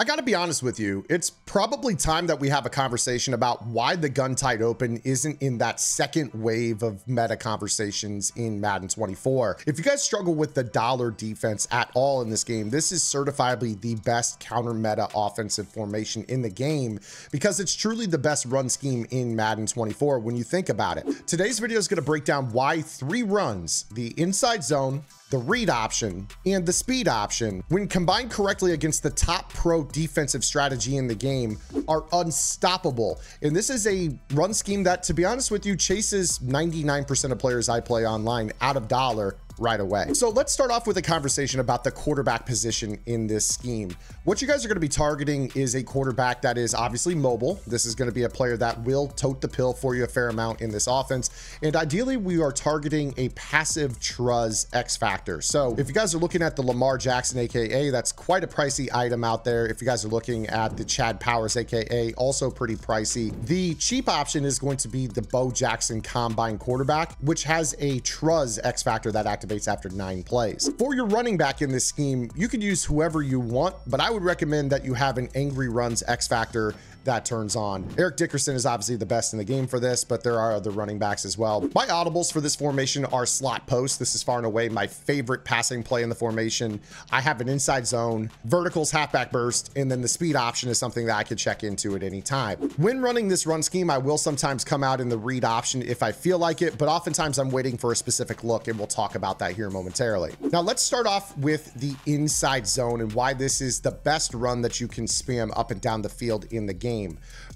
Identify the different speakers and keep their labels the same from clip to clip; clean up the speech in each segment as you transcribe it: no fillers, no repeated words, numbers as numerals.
Speaker 1: I gotta be honest with you, it's probably time that we have a conversation about why the gun tight open isn't in that second wave of meta conversations in Madden 24. If you guys struggle with the dollar defense at all in this game, this is certifiably the best counter meta offensive formation in the game because it's truly the best run scheme in Madden 24 when you think about it. Today's video is gonna break down why 3 runs, the inside zone, the read option, and the speed option, when combined correctly against the top pro defensive strategy in the game, are unstoppable. And this is a run scheme that, to be honest with you, chases 99% of players I play online out of dollar right away. So let's start off with a conversation about the quarterback position in this scheme. What you guys are going to be targeting is a quarterback that is obviously mobile. This is going to be a player that will tote the pill for you a fair amount in this offense. And ideally, we are targeting a passive truz X factor. So if you guys are looking at the Lamar Jackson, AKA, that's quite a pricey item out there. If you guys are looking at the Chad Powers, AKA, also pretty pricey. The cheap option is going to be the Bo Jackson combine quarterback, which has a truz X factor that activates after 9 plays. For your running back in this scheme, you could use whoever you want, but I would recommend that you have an angry runs X factor that turns on. Eric Dickerson is obviously the best in the game for this, but there are other running backs as well. My audibles for this formation are slot post. This is far and away my favorite passing play in the formation. I have an inside zone, verticals, halfback burst, and then the speed option is something that I could check into at any time. When running this run scheme, I will sometimes come out in the read option if I feel like it, but oftentimes I'm waiting for a specific look, and we'll talk about that here momentarily. Now let's start off with the inside zone and why this is the best run that you can spam up and down the field in the game.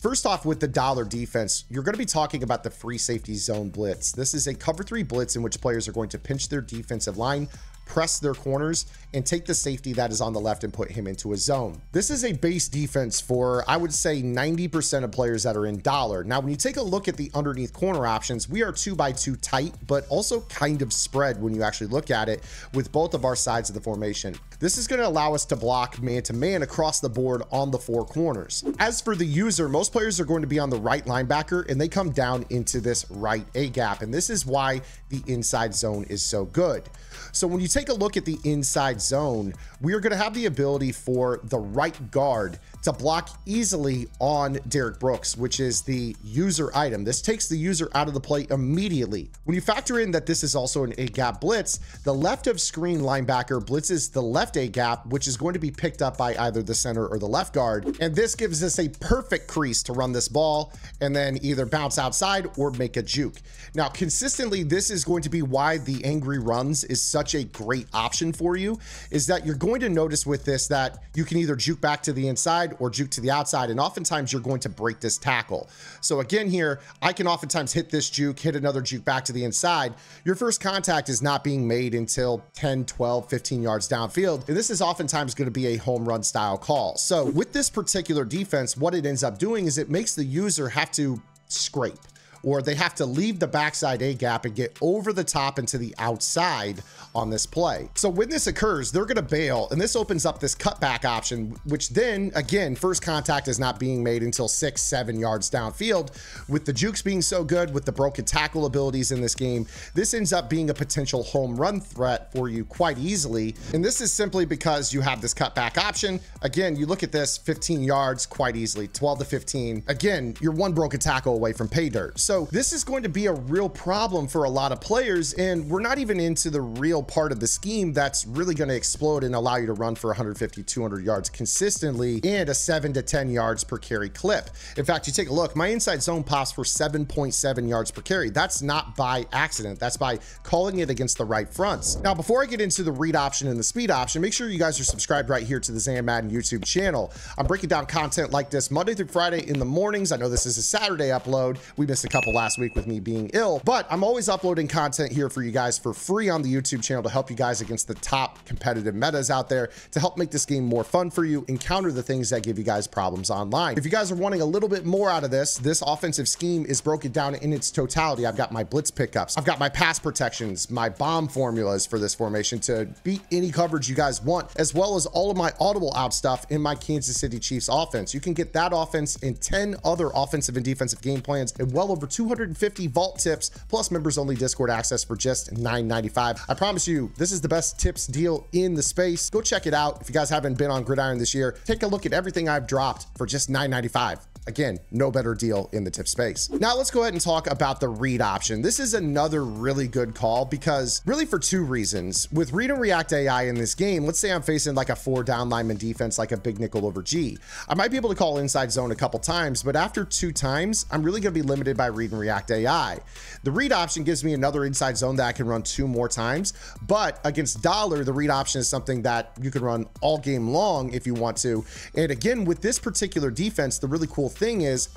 Speaker 1: First off, with the dollar defense, you're going to be talking about the free safety zone blitz. This is a cover 3 blitz in which players are going to pinch their defensive line, press their corners, and take the safety that is on the left and put him into a zone. This is a base defense for, I would say, 90% of players that are in dollar. Now, when you take a look at the underneath corner options, we are 2x2 tight, but also kind of spread when you actually look at it with both of our sides of the formation. This is going to allow us to block man-to-man across the board on the 4 corners. As for the user, most players are going to be on the right linebacker, and they come down into this right A gap, and this is why the inside zone is so good. So when you take a look at the inside zone, we are going to have the ability for the right guard to block easily on Derrick Brooks, which is the user item. This takes the user out of the play immediately. When you factor in that this is also an A-gap blitz, the left of screen linebacker blitzes the left A-gap, which is going to be picked up by either the center or the left guard. And this gives us a perfect crease to run this ball and then either bounce outside or make a juke. Now, consistently, this is going to be why the angry runs is such a great option for you, is that you're going to notice with this that you can either juke back to the inside or juke to the outside, and oftentimes you're going to break this tackle. So again here, I can oftentimes hit this juke, hit another juke back to the inside. Your first contact is not being made until 10, 12, 15 yards downfield, and this is oftentimes going to be a home run style call. So with this particular defense, what it ends up doing is it makes the user have to scrape, or they have to leave the backside A gap and get over the top into the outside on this play. So when this occurs, they're going to bail, and this opens up this cutback option, which then again, first contact is not being made until 6, 7 yards downfield. With the jukes being so good, with the broken tackle abilities in this game, this ends up being a potential home run threat for you quite easily. And this is simply because you have this cutback option. Again, you look at this, 15 yards quite easily, 12 to 15. Again, you're 1 broken tackle away from pay dirt. So this is going to be a real problem for a lot of players, and we're not even into the real part of the scheme that's really going to explode and allow you to run for 150, 200 yards consistently and a 7 to 10 yards per carry clip. In fact, you take a look, my inside zone pops for 7.7 yards per carry. That's not by accident. That's by calling it against the right fronts. Now, before I get into the read option and the speed option, make sure you guys are subscribed right here to the Zan Madden YouTube channel. I'm breaking down content like this Monday through Friday in the mornings. I know this is a Saturday upload. We missed a couple last week with me being ill, but I'm always uploading content here for you guys for free on the YouTube channel to help you guys against the top competitive metas out there, to help make this game more fun for you and counter the things that give you guys problems online. If you guys are wanting a little bit more out of this offensive scheme is broken down in its totality. I've got my blitz pickups, I've got my pass protections, my bomb formulas for this formation to beat any coverage you guys want, as well as all of my audible out stuff in my Kansas City Chiefs offense. You can get that offense and 10 other offensive and defensive game plans and well over for 250 vault tips plus members only Discord access for just $9.95. I promise you, this is the best tips deal in the space. Go check it out. If you guys haven't been on Gridiron this year, take a look at everything I've dropped for just $9.95. Again, no better deal in the tip space. Now let's go ahead and talk about the read option. This is another really good call because really for two reasons. With read and react AI in this game, let's say I'm facing like a 4 down lineman defense, like a big nickel over G. I might be able to call inside zone a couple times, but after 2 times, I'm really gonna be limited by read and react AI. The read option gives me another inside zone that I can run 2 more times, but against Dollar, the read option is something that you can run all game long if you want to. And again, with this particular defense, the really cool thing is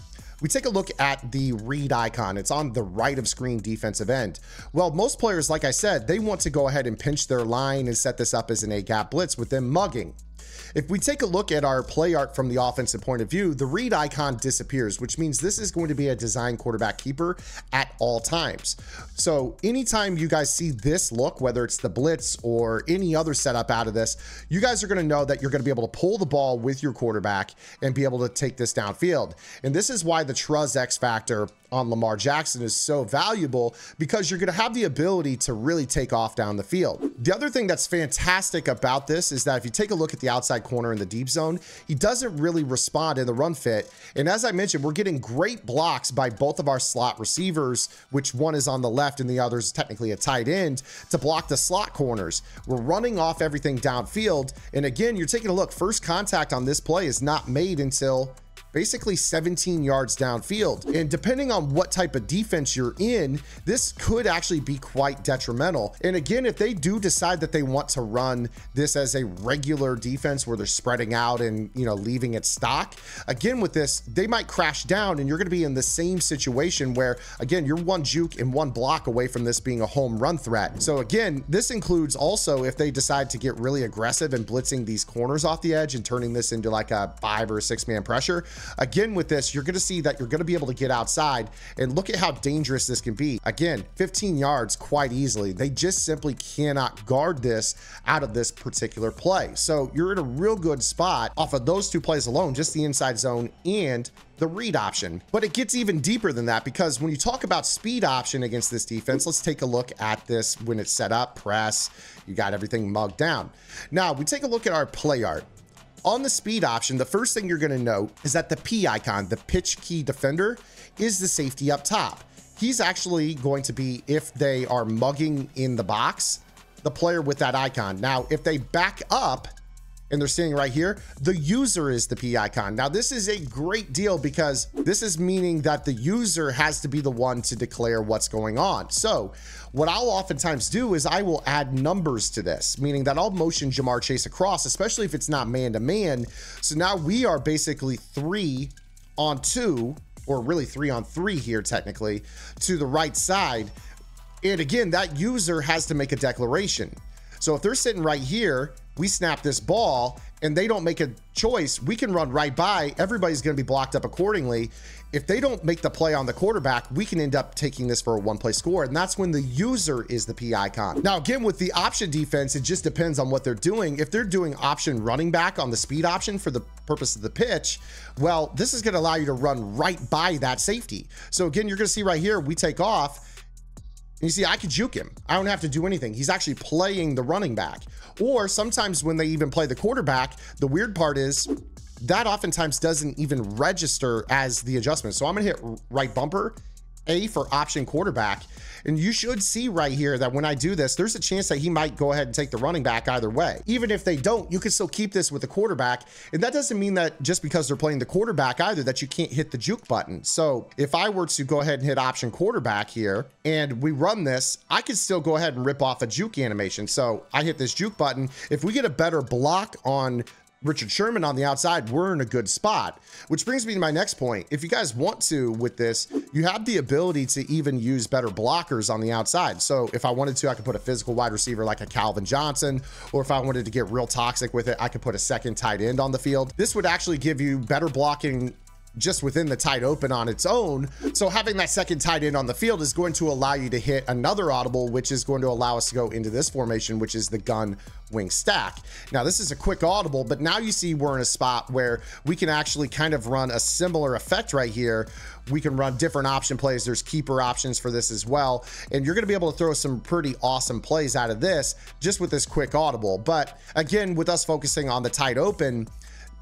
Speaker 1: we take a look at the read icon. It's on the right of screen defensive end. Well, most players, like I said, they want to go ahead and pinch their line and set this up as an A-gap blitz with them mugging. If we take a look at our play art from the offensive point of view, the read icon disappears, which means this is going to be a design quarterback keeper at all times. So anytime you guys see this look, whether it's the blitz or any other setup out of this, you guys are going to know that you're going to be able to pull the ball with your quarterback and be able to take this downfield. And this is why the Truz X factor on Lamar Jackson is so valuable, because you're going to have the ability to really take off down the field. The other thing that's fantastic about this is that if you take a look at the outside corner in the deep zone, he doesn't really respond in the run fit. And as I mentioned, we're getting great blocks by both of our slot receivers, which one is on the left and the other is technically a tight end, to block the slot corners. We're running off everything downfield. And again, you're taking a look, first contact on this play is not made until basically 17 yards downfield. And depending on what type of defense you're in, this could actually be quite detrimental. And again, if they do decide that they want to run this as a regular defense where they're spreading out and, you know, leaving it stock, again, with this, they might crash down and you're going to be in the same situation where, again, you're 1 juke and 1 block away from this being a home run threat. So again, this includes also if they decide to get really aggressive and blitzing these corners off the edge and turning this into like a 5 or 6 man pressure. Again, with this, you're going to see that you're going to be able to get outside and look at how dangerous this can be. Again, 15 yards quite easily. They just simply cannot guard this out of this particular play. So you're in a real good spot off of those 2 plays alone, just the inside zone and the read option. But it gets even deeper than that, because when you talk about speed option against this defense, let's take a look at this when it's set up, press, you got everything mugged down. Now we take a look at our play art. On the speed option, the first thing you're going to note is that the P icon, the pitch key defender, is the safety up top. He's actually going to be, if they are mugging in the box, the player with that icon. Now, if they back up and they're standing right here, the user is the P icon. Now, this is a great deal because this is meaning that the user has to be the one to declare what's going on. So what I'll oftentimes do is I will add numbers to this, meaning that I'll motion Jamar Chase across, especially if it's not man-to-man. So now we are basically 3 on 2, or really 3 on 3 here technically, to the right side. And again, that user has to make a declaration. So if they're sitting right here, we snap this ball and they don't make a choice, we can run right by. Everybody's going to be blocked up accordingly. If they don't make the play on the quarterback, we can end up taking this for a 1-play score. And that's when the user is the P icon. Now, again, with the option defense, it just depends on what they're doing. If they're doing option running back on the speed option for the purpose of the pitch, well, this is going to allow you to run right by that safety. So again, you're going to see right here, we take off. And you see, I could juke him. I don't have to do anything. He's actually playing the running back. Or sometimes when they even play the quarterback, the weird part is that oftentimes doesn't even register as the adjustment. So I'm gonna hit right bumper, A for option quarterback. And you should see right here that when I do this, there's a chance that he might go ahead and take the running back either way. Even if they don't, you can still keep this with the quarterback. And that doesn't mean that just because they're playing the quarterback either, that you can't hit the juke button. So if I were to go ahead and hit option quarterback here and we run this, I could still go ahead and rip off a juke animation. So I hit this juke button. If we get a better block on Richard Sherman on the outside, we're in a good spot. Which brings me to my next point. If you guys want to with this, you have the ability to even use better blockers on the outside. So if I wanted to, I could put a physical wide receiver like a Calvin Johnson, or if I wanted to get real toxic with it, I could put a second tight end on the field. This would actually give you better blocking just within the tight open on its own. So having that second tight end on the field is going to allow you to hit another audible, which is going to allow us to go into this formation, which is the gun wing stack. Now this is a quick audible, but now you see we're in a spot where we can actually kind of run a similar effect right here. We can run different option plays. There's keeper options for this as well. And you're going to be able to throw some pretty awesome plays out of this just with this quick audible. But again, with us focusing on the tight open,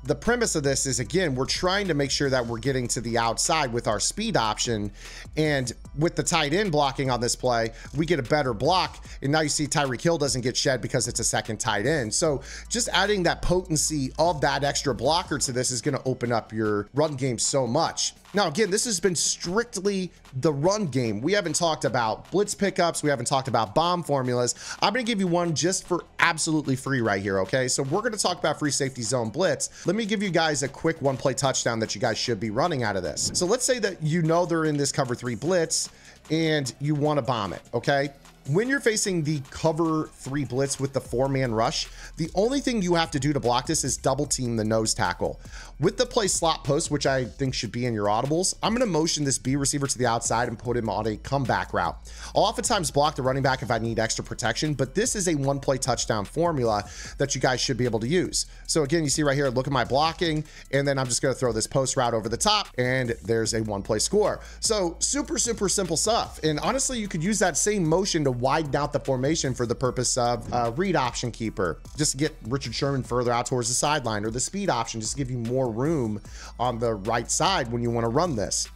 Speaker 1: the premise of this is, again, we're trying to make sure that we're getting to the outside with our speed option. And with the tight end blocking on this play, we get a better block. And now you see Tyreek Hill doesn't get shed because it's a second tight end. So just adding that potency of that extra blocker to this is going to open up your run game so much. Now, again, this has been strictly the run game. We haven't talked about blitz pickups. We haven't talked about bomb formulas. I'm going to give you one just for absolutely free right here, okay? So we're going to talk about free safety zone blitz. Let me give you guys a quick one-play touchdown that you guys should be running out of this. So let's say that you know they're in this cover 3 blitz and you want to bomb it, okay? When you're facing the cover 3 blitz with the 4-man rush, the only thing you have to do to block this is double team the nose tackle. With the play slot post, which I think should be in your audibles, I'm going to motion this B receiver to the outside and put him on a comeback route. I'll oftentimes block the running back if I need extra protection, but this is a one-play touchdown formula that you guys should be able to use. So again, you see right here, look at my blocking, and then I'm just going to throw this post route over the top, and there's a one-play score. So super, super simple stuff. And honestly, you could use that same motion to widen out the formation for the purpose of read option keeper, just to get Richard Sherman further out towards the sideline, or the speed option, just to give you more room on the right side when you want to run this.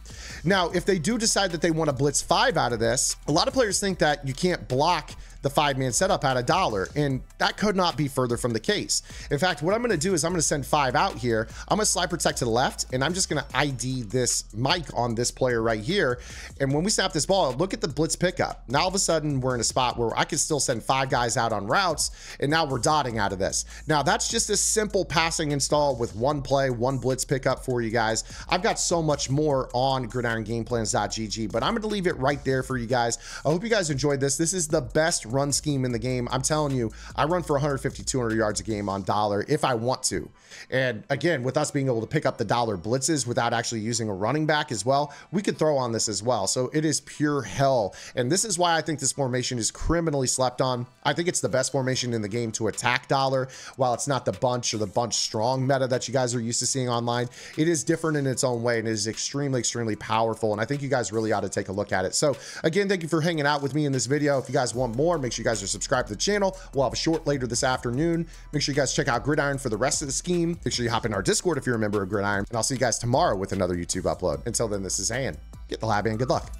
Speaker 1: Now, if they do decide that they want to blitz 5 out of this, a lot of players think that you can't block the 5-man setup at $1, and that could not be further from the case. In fact, what I'm going to do is I'm going to send 5 out here. I'm going to slide protect to the left, and I'm just going to ID this mic on this player right here. And when we snap this ball, look at the blitz pickup. Now all of a sudden we're in a spot where I can still send 5 guys out on routes, and now we're dotting out of this. Now that's just a simple passing install with one play, one blitz pickup for you guys. I've got so much more on gridirongameplans.gg, but I'm going to leave it right there for you guys. I hope you guys enjoyed this. This is the best run scheme in the game. I'm telling you, I run for 150, 200 yards a game on dollar if I want to. And again, with us being able to pick up the dollar blitzes without actually using a running back as well, we could throw on this as well. So it is pure hell. And this is why I think this formation is criminally slept on. I think it's the best formation in the game to attack dollar. While it's not the bunch or the bunch strong meta that you guys are used to seeing online, it is different in its own way, and it is extremely, extremely powerful. And I think you guys really ought to take a look at it. So again, thank you for hanging out with me in this video. If you guys want more, make sure you guys are subscribed to the channel. We'll have a short later this afternoon. Make sure you guys check out Gridiron for the rest of the scheme. Make sure you hop in our Discord if you're a member of Gridiron, and I'll see you guys tomorrow with another YouTube upload. Until then, this is Han. Get the lab and good luck.